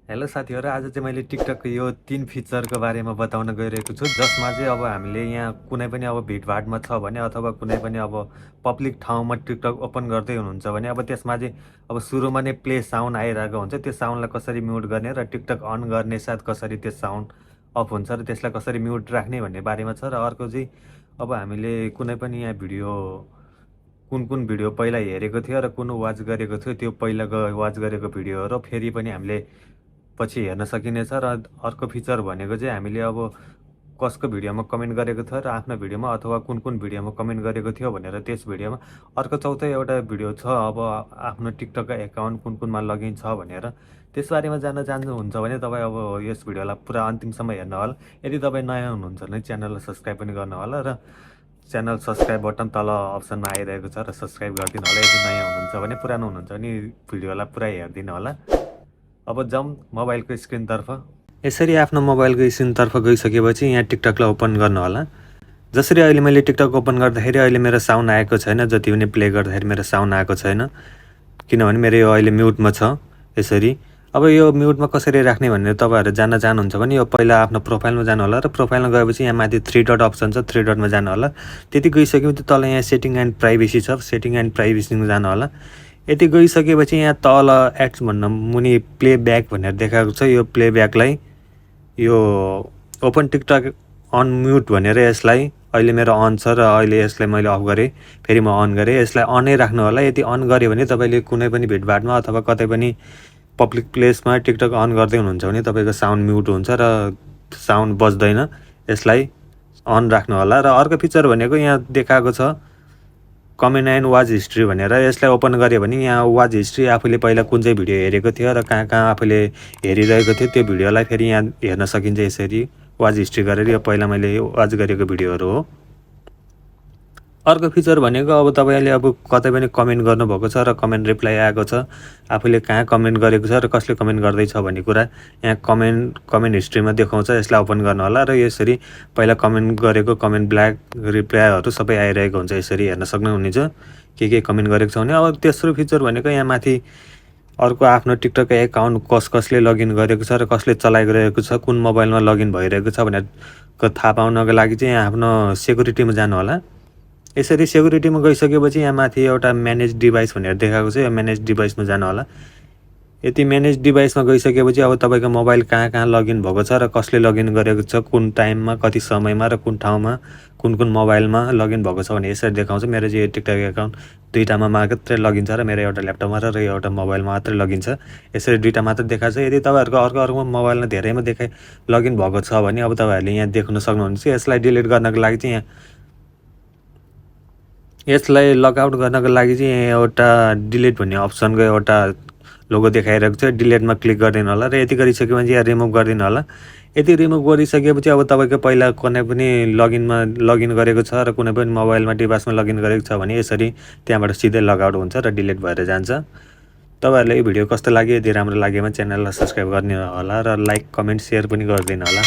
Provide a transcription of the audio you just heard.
Hello साथीहरु, आज चाहिँ मैले टिकटकको यो 3 फिचरको बारेमा बताउन गइरहेको छु, जसमा चाहिँ अब हामीले यहाँ कुनै पनि अब भिडभाडमा छ भने अथवा कुनै पनि अब पब्लिक ठाउँमा टिकटक ओपन गर्दै हुनुहुन्छ भने अब त्यसमा चाहिँ अब सुरुमा नै प्ले साउन्ड आइरहेको हुन्छ। त्यो साउन्डलाई कसरी म्युट गर्ने र टिकटक अन गर्ने साथ कसरी त्यो साउन्ड अफ हुन्छ र त्यसलाई कसरी म्युट राख्ने भन्ने बारेमा छ। र अर्को चाहिँ अब हामीले कुनै पनि यहाँ भिडियो कुन भिडियो पहिला हेरेको थियो र कुन वाच गरेको थियो, त्यो पहिलाको वाच गरेको भिडियोहरू फेरि पनि हामीले पछि हेर्न सकिनेछ। र अर्को फिचर भनेको चाहिँ हामीले अब कसको भिडियोमा कमेन्ट गरेको थियो र आफ्नो भिडियोमा अथवा कुन भिडियोमा कमेन्ट गरेको थियो भनेर त्यस भिडियोमा अर्को चौथो एउटा भिडियो छ अब आफ्नो टिकटक एकाउन्ट कुनमा लगइन छ भनेर त्यसबारेमा जान्न चाहनुहुन्छ भने तपाईँ अब यस भिडियोलाई पुरा अन्तिमसम्म हेर्नु होला। यदि तपाईँ नयाँ हुनुहुन्छ भने च्यानललाई सब्सक्राइब पनि गर्नु होला र च्यानल सब्सक्राइब बटन तल अप्सनमा आइरहेको छ र सब्सक्राइब गरिदिनु होला। यदि नयाँ हुनुहुन्छ भने पुरानो हुनुहुन्छ भने भिडियोलाई पुरा हेरिदिनु होला। अब जाउँ मोबाइलको स्क्रिनतर्फ। यसरी आफ्नो मोबाइलको स्क्रिनतर्फ गइसकेपछि यहाँ टिकटकलाई ओपन गर्नु होला। जसरी अहिले मैले टिकटक ओपन गर्दाखेरि अहिले मेरो साउन्ड आएको छैन, जति पनि प्ले गर्दाखेरि मेरो साउन्ड आएको छैन किनभने मेरो यो अहिले म्युटमा छ। यसरी अब यो म्युटमा कसरी राख्ने भनेर तपाईँहरू जान्न चाहनुहुन्छ भने यो पहिला आफ्नो प्रोफाइलमा जानु होला र प्रोफाइलमा गएपछि यहाँ माथि 3 डट अप्सन छ, 3 डटमा जानु होला। त्यति गइसकेपछि तल यहाँ सेटिङ एन्ड प्राइभेसी छ, सेटिङ एन्ड प्राइभेसीमा जानु होला। यति गइसकेपछि यहाँ तल एड्स भन्न मुनि प्लेब्याक भनेर देखाएको छ। यो प्लेब्याकलाई यो ओपन टिकटक अन म्युट भनेर यसलाई अहिले मेरो अन छ र अहिले यसलाई मैले अफ गरेँ, फेरि म अन गरेँ। यसलाई अनै राख्नु होला। यदि अन गऱ्यो भने तपाईँले कुनै पनि भिडभाडमा अथवा कतै पनि पब्लिक प्लेसमा टिकटक अन गर्दै हुनुहुन्छ भने तपाईँको साउन्ड म्युट हुन्छ र साउन्ड बज्दैन। यसलाई अन राख्नु होला। र अर्को फिचर भनेको यहाँ देखाएको छ कमेन्ट एन्ड वाच हिस्ट्री भनेर। यसलाई ओपन गऱ्यो भने यहाँ वाच हिस्ट्री आफूले पहिला कुन चाहिँ भिडियो हेरेको थियो र कहाँ आफूले हेरिरहेको थियो त्यो भिडियोलाई फेरि यहाँ हेर्न सकिन्छ। यसरी वाच हिस्ट्री गरेर यो पहिला मैले वाच गरेको भिडियोहरू हो। अर्को फिचर भनेको अब तपाईँले अब कतै पनि कमेन्ट गर्नुभएको छ र कमेन्ट रिप्लाई आएको छ, आफूले कहाँ कमेन्ट गरेको छ र कसले कमेन्ट गर्दैछ भन्ने कुरा यहाँ कमेन्ट हिस्ट्रीमा देखाउँछ। यसलाई ओपन गर्नु होला र यसरी पहिला कमेन्ट गरेको कमेन्ट ब्ल्याक रिप्लाईहरू सबै आइरहेको हुन्छ। यसरी हेर्न सक्नुहुनेछ के कमेन्ट गरेको छ भने। अब तेस्रो फिचर भनेको यहाँ माथि अर्को आफ्नो टिकटक एकाउन्ट कसले लगइन गरेको छ र कसले चलाइरहेको छ, कुन मोबाइलमा लगइन भइरहेको छ भनेर थाहा पाउनको लागि चाहिँ यहाँ आफ्नो सेक्युरिटीमा जानु होला। यसरी सेक्युरिटीमा गइसकेपछि यहाँ माथि एउटा म्यानेज डिभाइस भनेर देखाएको छ, यो म्यानेज डिभाइसमा जानु होला। यति म्यानेज डिभाइसमा गइसकेपछि अब तपाईँको मोबाइल कहाँ लगइन भएको छ र कसले लगइन गरेको छ, कुन टाइममा, कति समयमा र कुन ठाउँमा, कुन मोबाइलमा लगइन भएको छ भने यसरी देखाउँछ। मेरो चाहिँ टिकटक एकाउन्ट दुईटामा मात्रै लगइन छ र मेरो एउटा ल्यापटपमा र एउटा मोबाइलमा मात्रै लगइन छ। यसरी दुईटा मात्र देखाएको छ। यदि तपाईँहरूको अर्को मोबाइलमा धेरैमा लगइन भएको छ भने अब तपाईँहरूले यहाँ देख्न सक्नुहुन्छ। यसलाई डिलिट गर्नको लागि चाहिँ यसलाई लगआउट गर्नको लागि चाहिँ एउटा डिलिट भन्ने अप्सनको एउटा लोगो देखाइरहेको छ, डिलिटमा क्लिक गरिदिनु होला र यति गरिसकेपछि यहाँ रिमुभ गरिदिनु होला। यति रिमुभ गरिसकेपछि अब तपाईँको पहिला कुनै पनि लगइन गरेको छ र कुनै पनि मोबाइलमा डिभाइसमा लगइन गरेको छ भने यसरी त्यहाँबाट सिधै लगआउट हुन्छ र डिलिट भएर जान्छ। तपाईँहरूलाई यो भिडियो कस्तो लाग्यो? यदि राम्रो लागेमा च्यानललाई सब्सक्राइब गर्नु होला र लाइक, कमेन्ट, सेयर पनि गरिदिनु होला।